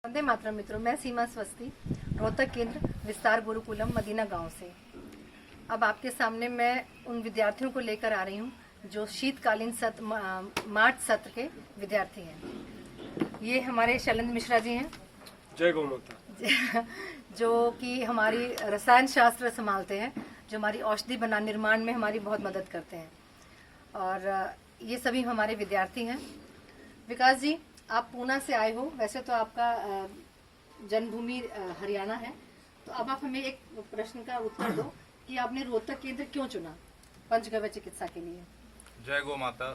वंदे मातरम मित्रों, मैं सीमा स्वस्ति, रोहतक केंद्र विस्तार गुरुकुलम मदीना गांव से। अब आपके सामने मैं उन विद्यार्थियों को लेकर आ रही हूं जो शीतकालीन मार्च सत्र के विद्यार्थी हैं। ये हमारे शैलेंद्र मिश्रा जी हैं, जय गौ माता, जो कि हमारी रसायन शास्त्र संभालते हैं, जो हमारी औषधि बना निर्माण में हमारी बहुत मदद करते हैं। और ये सभी हमारे विद्यार्थी हैं। विकास जी, आप पूना से आए हो, वैसे तो आपका जन्मभूमि हरियाणा है, तो अब आप हमें एक प्रश्न का उत्तर दो कि आपने रोहतक केंद्र क्यों चुना पंचगव्य चिकित्सा के लिए। जय गौ माता।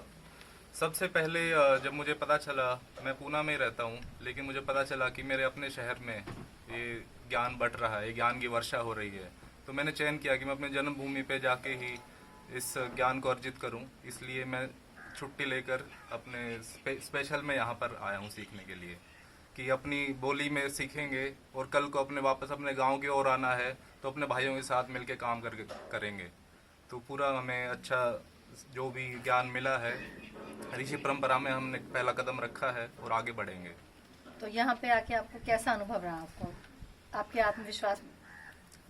सबसे पहले जब मुझे पता चला, मैं पूना में रहता हूँ, लेकिन मुझे पता चला कि मेरे अपने शहर में ये ज्ञान बट रहा है, ज्ञान की वर्षा हो रही है, तो मैंने चयन किया कि मैं अपने जन्मभूमि पे जाके ही इस ज्ञान को अर्जित करूँ। इसलिए मैं छुट्टी लेकर अपने स्पेशल में यहाँ पर आया हूँ सीखने के लिए, कि अपनी बोली में सीखेंगे और कल को अपने वापस अपने गांव की ओर आना है तो अपने भाइयों के साथ मिलकर काम करके करेंगे। तो पूरा हमें अच्छा जो भी ज्ञान मिला है, ऋषि परंपरा में हमने पहला कदम रखा है और आगे बढ़ेंगे। तो यहाँ पे आके आपको कैसा अनुभव रहा? आपके आत्मविश्वास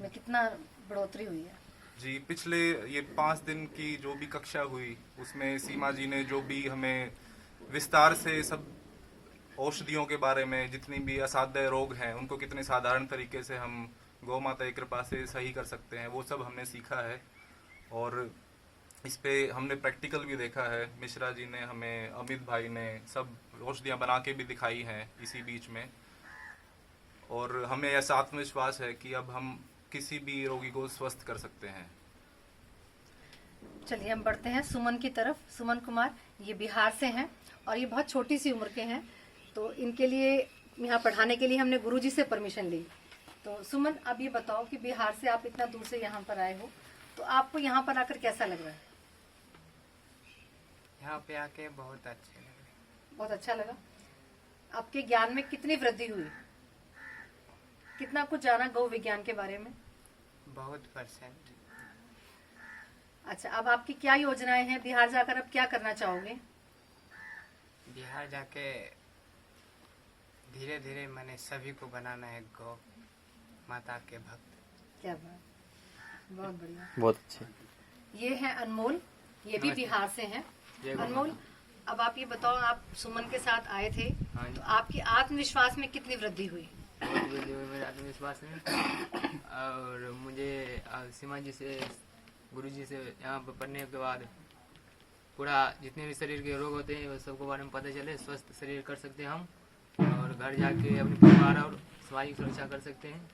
में कितना बढ़ोतरी हुई है? जी, पिछले ये 5 दिन की जो भी कक्षा हुई उसमें सीमा जी ने जो भी हमें विस्तार से सब औषधियों के बारे में, जितनी भी असाध्य रोग हैं उनको कितने साधारण तरीके से हम गौ माता की कृपा से सही कर सकते हैं, वो सब हमने सीखा है। और इस पे हमने प्रैक्टिकल भी देखा है। मिश्रा जी ने हमें, अमित भाई ने सब औषधियाँ बना के भी दिखाई हैं इसी बीच में। और हमें ऐसा आत्मविश्वास है कि अब हम किसी भी रोगी को स्वस्थ कर सकते हैं। चलिए हम बढ़ते हैं सुमन की तरफ। सुमन कुमार ये बिहार से हैं और ये बहुत छोटी सी उम्र के हैं, तो इनके लिए यहाँ पढ़ाने के लिए हमने गुरुजी से परमिशन ली। तो सुमन, अब ये बताओ कि बिहार से आप इतना दूर से यहाँ पर आए हो, तो आपको यहाँ पर आकर कैसा लग रहा है? यहाँ पे आके बहुत अच्छे लगे। बहुत अच्छा लगा। आपके ज्ञान में कितनी वृद्धि हुई? कितना कुछ जाना गौ विज्ञान के बारे में? बहुत %। अच्छा, अब आपकी क्या योजनाएं हैं? बिहार जाकर अब क्या करना चाहोगे? बिहार जाके धीरे धीरे मैंने सभी को बनाना है गौ माता के भक्त। क्या बात, बहुत बढ़िया, बहुत अच्छे। ये है अनमोल, ये भी बिहार से हैं। अनमोल, अब आप ये बताओ, आप सुमन के साथ आए थे, तो आपकी आत्मविश्वास में कितनी वृद्धि हुई? बहुत वृद्धि हुई मेरे आत्मविश्वास में। और मुझे सीमा जी से, गुरु जी से यहाँ पर पढ़ने के बाद पूरा जितने भी शरीर के रोग होते हैं वो सबके बारे में पता चले, स्वस्थ शरीर कर सकते हैं हम, और घर जाके अपने परिवार और समाज की सुरक्षा कर सकते हैं,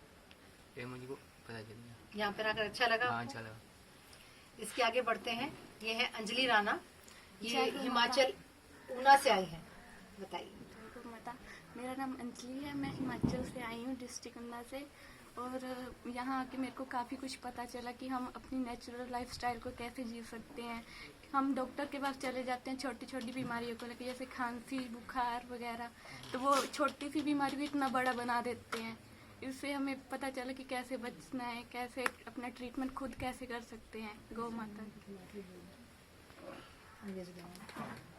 ये मुझको पता चल गया। यहाँ पर आकर अच्छा लगा? हाँ, अच्छा लगा। इसके आगे बढ़ते हैं। ये है अंजलि राणा, ये हिमाचल ऊना से आई है, बताइए। माता, मेरा नाम अंजलि है, मैं हिमाचल से आई हूँ, डिस्ट्रिक्ट ऊना से। और यहाँ आके मेरे को काफ़ी कुछ पता चला कि हम अपनी नेचुरल लाइफस्टाइल को कैसे जी सकते हैं। हम डॉक्टर के पास चले जाते हैं छोटी छोटी बीमारियों को लेकर, जैसे खांसी, बुखार वगैरह, तो वो छोटी सी बीमारी भी इतना बड़ा बना देते हैं। इससे हमें पता चला कि कैसे बचना है, कैसे अपना ट्रीटमेंट खुद कैसे कर सकते हैं गौ माता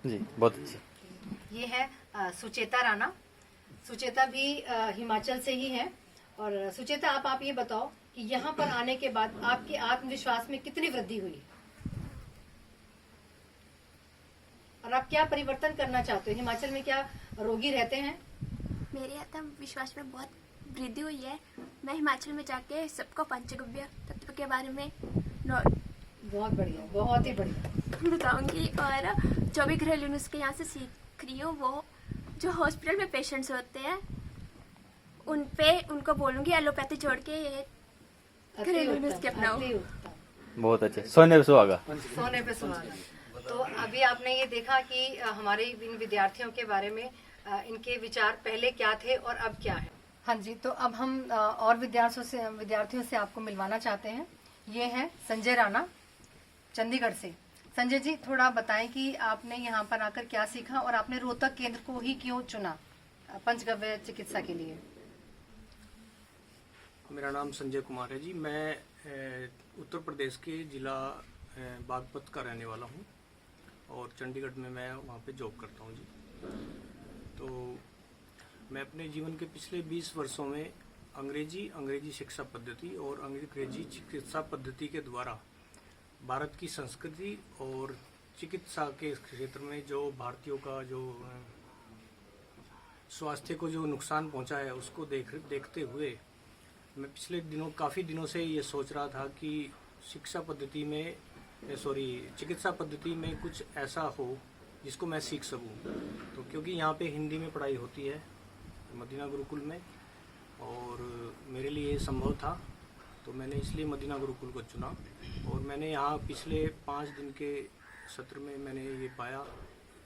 जी, बहुत अच्छे। ये है सुचेता राणा। सुचेता भी हिमाचल से ही है। और सुचेता, आप ये बताओ कि यहाँ पर आने के बाद आपके आत्मविश्वास में कितनी वृद्धि हुई और आप क्या परिवर्तन करना चाहते हो? हिमाचल में क्या रोगी रहते हैं? मेरे आत्मविश्वास में बहुत वृद्धि हुई है। मैं हिमाचल में जाके सबको पंचगव्य तत्व के बारे में बहुत बढ़िया, बहुत ही बढ़िया बताऊंगी। और जो भी घरेलू नुस्खे यहाँ से सीख रही हूँ, वो जो हॉस्पिटल में पेशेंट्स होते हैं उनको बोलूंगी एलोपैथी छोड़ के ये घरेलू नुस्खे अपनाओ। बहुत अच्छे। सोने पे सुहागा। सोने पे सुहागा। तो अभी आपने ये देखा कि हमारे इन विद्यार्थियों के बारे में इनके विचार पहले क्या थे और अब क्या है। हाँ जी, तो अब हम और विद्यार्थियों से आपको मिलवाना चाहते हैं। ये है संजय राणा, चंडीगढ़ से। संजय जी, थोड़ा बताएं कि आपने यहाँ पर आकर क्या सीखा और आपने रोहतक केंद्र को ही क्यों चुना पंचगव्य चिकित्सा के लिए? मेरा नाम संजय कुमार है जी। मैं उत्तर प्रदेश के जिला बागपत का रहने वाला हूँ और चंडीगढ़ में मैं वहाँ पे जॉब करता हूँ जी। तो मैं अपने जीवन के पिछले 20 वर्षों में अंग्रेजी शिक्षा पद्धति और अंग्रेजी चिकित्सा पद्धति के द्वारा भारत की संस्कृति और चिकित्सा के क्षेत्र में जो भारतीयों का जो स्वास्थ्य को जो नुकसान पहुंचा है उसको देखते हुए मैं पिछले काफ़ी दिनों से ये सोच रहा था कि चिकित्सा पद्धति में कुछ ऐसा हो जिसको मैं सीख सकूं। तो क्योंकि यहाँ पे हिंदी में पढ़ाई होती है मदीना गुरुकुल में और मेरे लिए ये संभव था, तो मैंने इसलिए मदीना गुरुकुल को चुना। और मैंने यहाँ पिछले 5 दिन के सत्र में मैंने ये पाया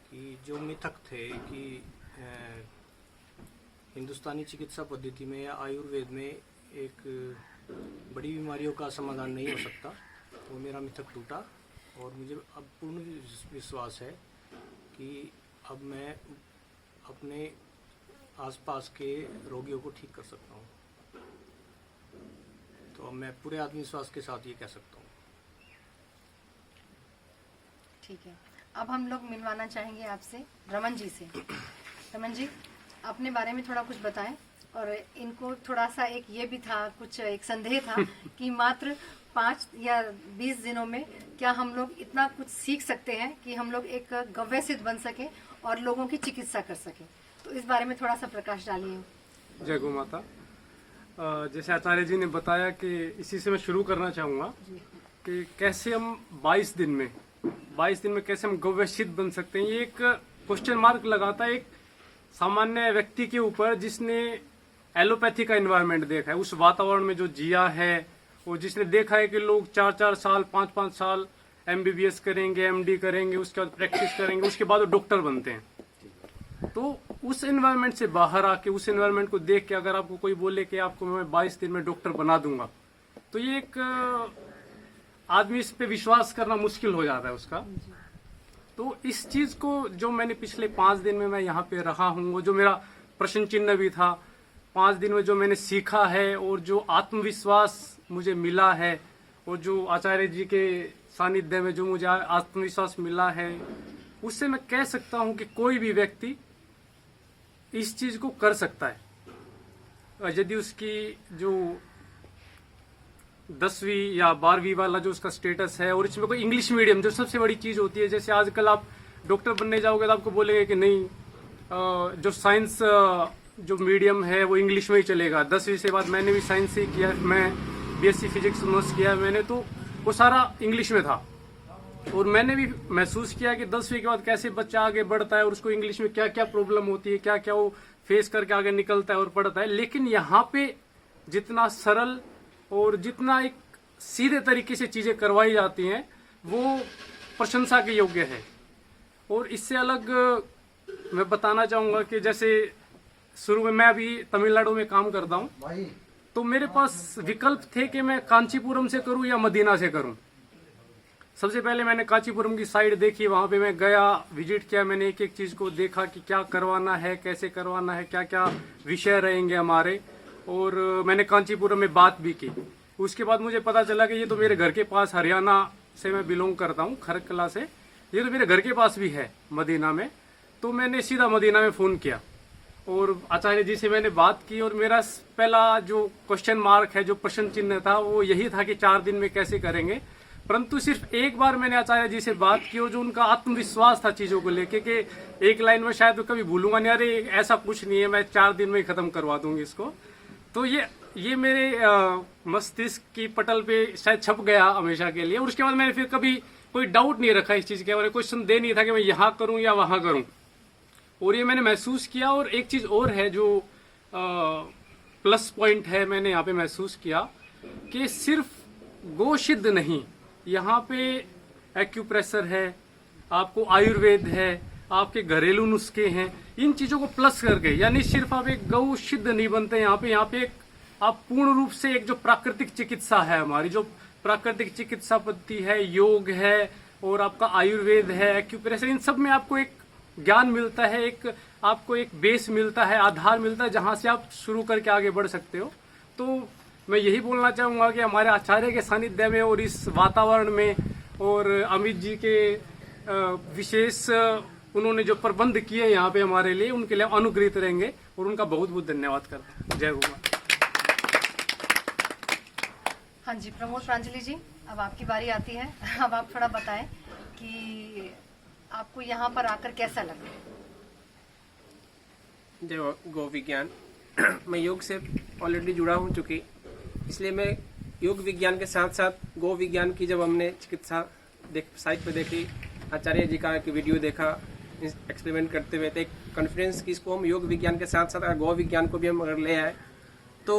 कि जो मिथक थे कि हिंदुस्तानी चिकित्सा पद्धति में या आयुर्वेद में एक बड़ी बीमारियों का समाधान नहीं हो सकता, वो मेरा मिथक टूटा और मुझे अब पूर्ण विश्वास है कि अब मैं अपने आसपास के रोगियों को ठीक कर सकता हूँ। तो अब मैं पूरे आत्मविश्वास के साथ ये कह सकता हूँ। ठीक है, अब हम लोग मिलवाना चाहेंगे आपसे रमन जी से। रमन जी, अपने बारे में थोड़ा कुछ बताएं। और इनको थोड़ा सा एक संदेह था कि मात्र 5 या 20 दिनों में क्या हम लोग इतना कुछ सीख सकते हैं कि हम लोग एक गव्य सिद्ध बन सके और लोगों की चिकित्सा कर सके। तो इस बारे में थोड़ा सा प्रकाश डालिए। जय गौ माता। जैसे आचार्य जी ने बताया कि इसी से मैं शुरू करना चाहूँगा कि कैसे हम 22 दिन में कैसे हम गव्य सिद्ध बन सकते हैं। ये एक क्वेश्चन मार्क लगाता है एक सामान्य व्यक्ति के ऊपर जिसने एलोपैथी का एनवायरनमेंट देखा है, उस वातावरण में जो जिया है, और जिसने देखा है कि लोग 4-4 साल 5-5 साल MBBS करेंगे, MD करेंगे, उसके बाद प्रैक्टिस करेंगे, उसके बाद वो डॉक्टर बनते हैं। तो उस एनवायरनमेंट से बाहर आके, उस एनवायरनमेंट को देख के अगर आपको कोई बोले कि आपको मैं 22 दिन में डॉक्टर बना दूंगा, तो ये एक आदमी इस पे विश्वास करना मुश्किल हो जाता है उसका। तो इस चीज को जो मैंने पिछले 5 दिन में मैं यहाँ पे रहा हूँ, वो जो मेरा प्रश्न चिन्ह भी था, 5 दिन में जो मैंने सीखा है और जो आत्मविश्वास मुझे मिला है, और जो आचार्य जी के सानिध्य में जो मुझे आत्मविश्वास मिला है, उससे मैं कह सकता हूँ कि कोई भी व्यक्ति इस चीज को कर सकता है यदि उसकी जो 10वीं या 12वीं वाला जो उसका स्टेटस है, और इसमें कोई इंग्लिश मीडियम जो सबसे बड़ी चीज होती है। जैसे आजकल आप डॉक्टर बनने जाओगे तो आपको बोलेंगे कि नहीं, जो साइंस जो मीडियम है वो इंग्लिश में ही चलेगा। 10वीं से बाद मैंने भी साइंस ही किया, मैं BSc फिजिक्स ऑनर्स किया मैंने, तो वो सारा इंग्लिश में था। और मैंने भी महसूस किया कि 10वीं के बाद कैसे बच्चा आगे बढ़ता है और उसको इंग्लिश में क्या क्या प्रॉब्लम होती है, क्या क्या वो फेस करके आगे निकलता है और पढ़ता है। लेकिन यहाँ पे जितना सरल और जितना एक सीधे तरीके से चीजें करवाई जाती हैं वो प्रशंसा के योग्य है। और इससे अलग मैं बताना चाहूंगा कि जैसे शुरू में मैं अभी तमिलनाडु में काम करता हूँ, तो मेरे पास विकल्प थे कि मैं कांचीपुरम से करूँ या मदीना से करूँ। सबसे पहले मैंने कांचीपुरम की साइड देखी, वहां पे मैं गया, विजिट किया, मैंने एक एक चीज को देखा कि क्या करवाना है, कैसे करवाना है, क्या क्या विषय रहेंगे हमारे। और मैंने कांचीपुरम में बात भी की। उसके बाद मुझे पता चला कि ये तो मेरे घर के पास, हरियाणा से मैं बिलोंग करता हूँ, खरकला से, ये तो मेरे घर के पास भी है मदीना में। तो मैंने सीधा मदीना में फोन किया और आचार्य जी से मैंने बात की। और मेरा पहला जो क्वेश्चन मार्क है, जो प्रश्न चिन्ह था, वो यही था कि 4 दिन में कैसे करेंगे। परंतु सिर्फ एक बार मैंने आचार्य जी से बात की और जो उनका आत्मविश्वास था चीजों को लेके कि एक लाइन में शायद कभी भूलूंगा नहीं, अरे ऐसा कुछ नहीं है, मैं 4 दिन में ही खत्म करवा दूंगी इसको। तो ये मेरे मस्तिष्क की पटल पे शायद छप गया हमेशा के लिए। और उसके बाद मैंने फिर कभी कोई डाउट नहीं रखा इस चीज के बारे में, कोई संदेह नहीं था कि मैं यहाँ करूँ या वहां करूँ। और ये मैंने महसूस किया। और एक चीज और है जो प्लस पॉइंट है, मैंने यहाँ पे महसूस किया कि सिर्फ गोसिद्ध नहीं, यहाँ पे एक्यूप्रेशर है, आपको आयुर्वेद है, आपके घरेलू नुस्खे हैं, इन चीजों को प्लस करके, यानी सिर्फ आप एक गौ सिद्ध नहीं बनते यहाँ पे एक आप पूर्ण रूप से एक जो प्राकृतिक चिकित्सा है, हमारी जो प्राकृतिक चिकित्सा पद्धति है, योग है और आपका आयुर्वेद है, एक्यूप्रेशर, इन सब में आपको एक ज्ञान मिलता है, आपको एक बेस मिलता है, आधार मिलता है, जहां से आप शुरू करके आगे बढ़ सकते हो। तो मैं यही बोलना चाहूंगा कि हमारे आचार्य के सानिध्य में और इस वातावरण में, और अमित जी के विशेष उन्होंने जो प्रबंध किए यहाँ पे हमारे लिए, उनके लिए अनुग्रहित रहेंगे। और उनका बहुत बहुत धन्यवाद करते हैं। जय गौ माता। हाँ जी, प्रमोद प्रांजलि जी, अब आपकी बारी आती है। अब आप थोड़ा बताएं कि आपको यहाँ पर आकर कैसा लगा? जय गौ विज्ञान। मैं योग से ऑलरेडी जुड़ा हूँ चूँकि, इसलिए मैं योग विज्ञान के साथ साथ गौ विज्ञान की जब हमने चिकित्सा साइट पे देखी, आचार्य जी का एक वीडियो देखा एक्सपेरिमेंट करते हुए, तो एक कॉन्फिडेंस कि इसको हम योग विज्ञान के साथ साथ अगर गौ विज्ञान को भी हम अगर ले आए तो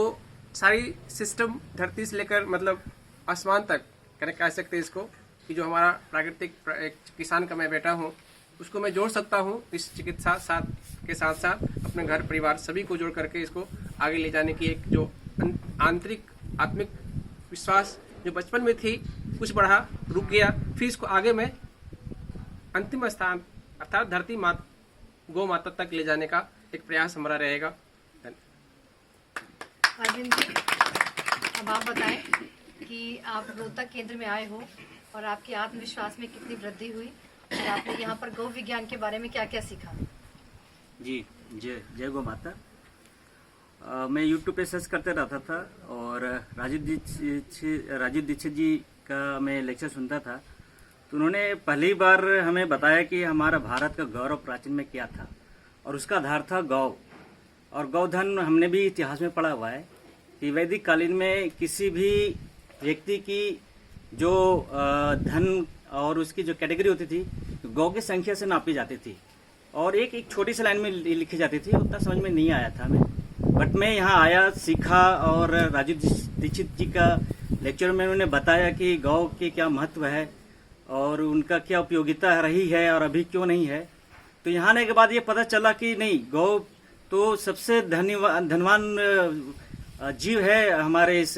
सारी सिस्टम धरती से लेकर मतलब आसमान तक कह सकते हैं इसको, कि जो हमारा प्राकृतिक एक किसान का मैं बेटा हूँ उसको मैं जोड़ सकता हूँ इस चिकित्सा के साथ साथ अपने घर परिवार सभी को जोड़ करके इसको आगे ले जाने की एक जो आंतरिक आत्मिक विश्वास जो बचपन में थी, कुछ बढ़ा, रुक गया, फिर इसको आगे में अंतिम स्थान अर्थात धरती गौ माता तक ले जाने का एक प्रयास हमारा रहेगा। अरविंद जी, अब आप बताएं कि आप रोहतक केंद्र में आए हो और आपके आत्मविश्वास में कितनी वृद्धि हुई और आपने यहाँ पर गौ विज्ञान के बारे में क्या क्या सीखा? जी, जय गौ माता। मैं YouTube पे सर्च करते रहता था और राजीव दीक्षित जी का मैं लेक्चर सुनता था, तो उन्होंने पहली बार हमें बताया कि हमारा भारत का गौरव प्राचीन में क्या था और उसका आधार था गौ। और गौधन हमने भी इतिहास में पढ़ा हुआ है कि वैदिक कालीन में किसी भी व्यक्ति की जो धन और उसकी जो कैटेगरी होती थी गौ की संख्या से नापी जाती थी और एक छोटी सी लाइन में लिखी जाती थी, उतना समझ में नहीं आया था हमें। बट मैं यहाँ आया, सीखा और राजीव दीक्षित जी का लेक्चर में उन्होंने बताया कि गौ के क्या महत्व है और उनका क्या उपयोगिता रही है और अभी क्यों नहीं है। तो यहाँ आने के बाद ये पता चला कि नहीं, गौ तो सबसे धनवान जीव है हमारे इस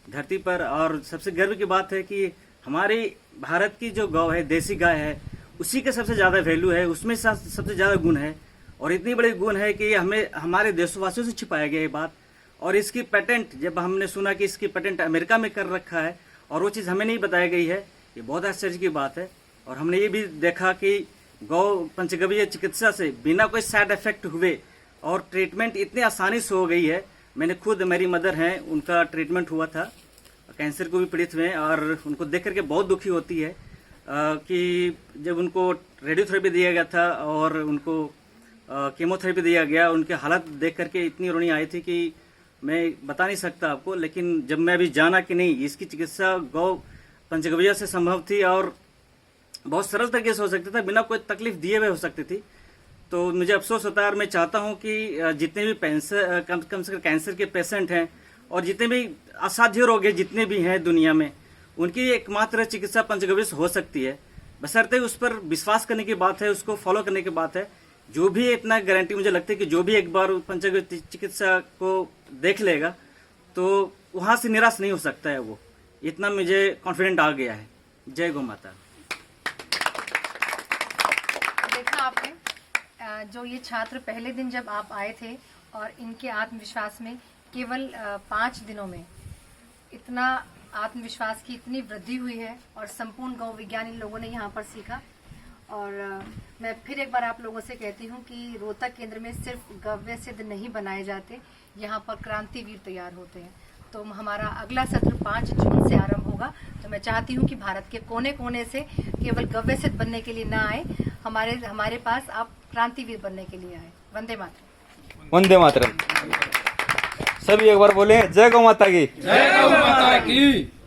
धरती पर और सबसे गर्व की बात है कि हमारी भारत की जो गौ है, देसी गाय है, उसी के सबसे ज़्यादा वैल्यू है, उसमें सबसे ज़्यादा गुण है और इतनी बड़ी गुण है कि हमें हमारे देशवासियों से छिपाया गया ये बात। और इसकी पेटेंट जब हमने सुना कि इसकी पेटेंट अमेरिका में कर रखा है और वो चीज़ हमें नहीं बताई गई है, ये बहुत आश्चर्य की बात है। और हमने ये भी देखा कि गौ पंचगव्य चिकित्सा से बिना कोई साइड इफेक्ट हुए और ट्रीटमेंट इतनी आसानी से हो गई है। मैंने खुद, मेरी मदर हैं, उनका ट्रीटमेंट हुआ था, कैंसर को भी पीड़ित हुए और उनको देख करके बहुत दुखी होती है कि जब उनको रेडियोथेरेपी दिया गया था और उनको कीमोथेरेपी दिया गया, उनके हालत देख करके इतनी रोनी आई थी कि मैं बता नहीं सकता आपको। लेकिन जब मैं अभी जाना कि नहीं, इसकी चिकित्सा गौ पंचगव्य से संभव थी और बहुत सरल तरीके से हो सकती था, बिना कोई तकलीफ दिए हुए हो सकती थी, तो मुझे अफसोस होता है। और मैं चाहता हूं कि जितने भी कम से कम कैंसर के पेशेंट हैं और जितने भी असाध्य रोग हैं जितने भी हैं दुनिया में, उनकी एकमात्र चिकित्सा पंचगव्य से हो सकती है, बशर्ते उस पर विश्वास करने की बात है, उसको फॉलो करने की बात है। जो भी इतना गारंटी मुझे लगता है कि जो भी एक बार पंचगव्य चिकित्सा को देख लेगा तो वहां से निराश नहीं हो सकता है, वो इतना मुझे कॉन्फिडेंट आ गया है। जय गौ माता। देखा आपने, जो ये छात्र पहले दिन जब आप आए थे और इनके आत्मविश्वास में केवल 5 दिनों में इतना आत्मविश्वास की इतनी वृद्धि हुई है और संपूर्ण गौ विज्ञान इन लोगों ने यहाँ पर सीखा। और मैं फिर एक बार आप लोगों से कहती हूँ कि रोहतक केंद्र में सिर्फ गव्य सिद्ध नहीं बनाए जाते, यहाँ पर क्रांतिवीर तैयार होते हैं। तो हमारा अगला सत्र 5 जून से आरंभ होगा। तो मैं चाहती हूँ कि भारत के कोने कोने से केवल गव्य सिद्ध बनने के लिए ना आए, हमारे पास आप क्रांतिवीर बनने के लिए आए। वंदे मातरम। वंदे मातरम। सभी एक बार बोले, जय गौ माता की। जय गौ माता की।